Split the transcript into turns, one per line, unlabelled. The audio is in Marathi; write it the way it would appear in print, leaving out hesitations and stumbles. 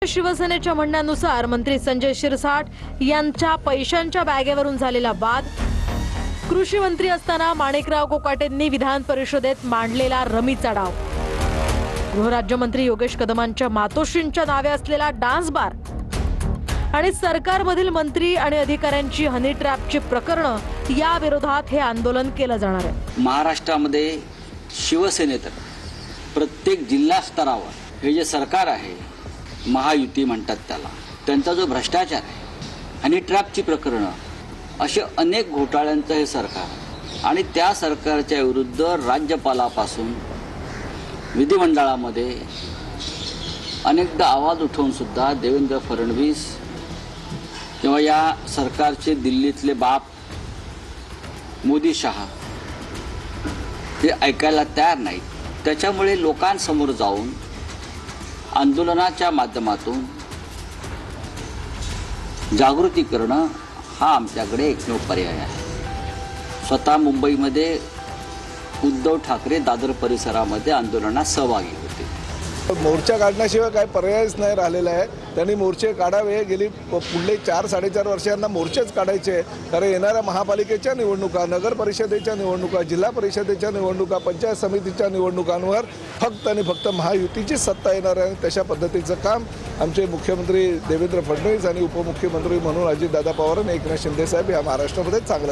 शिवसेनेच्या म्हणण्यानुसार मंत्री संजय शिरसाट यांच्या पैशांच्या बॅगेवरून झालेला वाद, कृषी मंत्री असताना माणिकराव कोकाटेंनी विधान परिषदेत मांडलेला रमीचा डाव, गृहराज्यमंत्री योगेश कदमांच्या मातोश्रींच्या नावे असलेला डान्स बार आणि सरकारमधील मंत्री आणि अधिकाऱ्यांची हनी ट्रॅपची प्रकरणं या विरोधात हे आंदोलन केलं जाणार आहे।
महाराष्ट्रामध्ये शिवसेनेतर्फे प्रत्येक जिल्हा स्तरावर हे जे सरकार आहे, महायुती म्हणतात त्याला, त्यांचा जो भ्रष्टाचार आहे, हनी ट्रॅपची प्रकरणं, असे अनेक घोटाळ्यांचं हे सरकार आणि त्या सरकारच्या विरुद्ध राज्यपालापासून विधिमंडळामध्ये अनेकदा आवाज उठवून सुद्धा देवेंद्र फडणवीस किंवा या सरकारचे दिल्लीतले बाप मोदी शहा हे ऐकायला तयार नाहीत। त्याच्यामुळे लोकांसमोर जाऊन आंदोलनाच्या माध्यमातून जागृती करणं हा आमच्याकडे एकमेव पर्याय आहे। स्वतः मुंबईमध्ये उद्धव ठाकरे दादर परिसरामध्ये आंदोलनात सहभागी होते।
मोर्चा काढण्याशिवाय काय पर्यायच नाही राहिलेला आहे। त्यांनी मोर्चे काढावे, गेली पुढले 4-4.5 वर्षांना मोर्चेच काढायचे, कारण येणाऱ्या महापालिकेच्या निवडणुका, नगर परिषदेच्या निवडणुका, जिल्हा परिषदेच्या निवडणुका, पंचायत समितीच्या निवडणुकांवर फक्त आणि फक्त महायुतीची सत्ता येणार आहे। तशा पद्धतीचं काम आमचे मुख्यमंत्री देवेंद्र फडणवीस आणि उपमुख्यमंत्री म्हणून अजितदादा पवार आणि एकनाथ शिंदे साहेब या महाराष्ट्रामध्ये चांगलं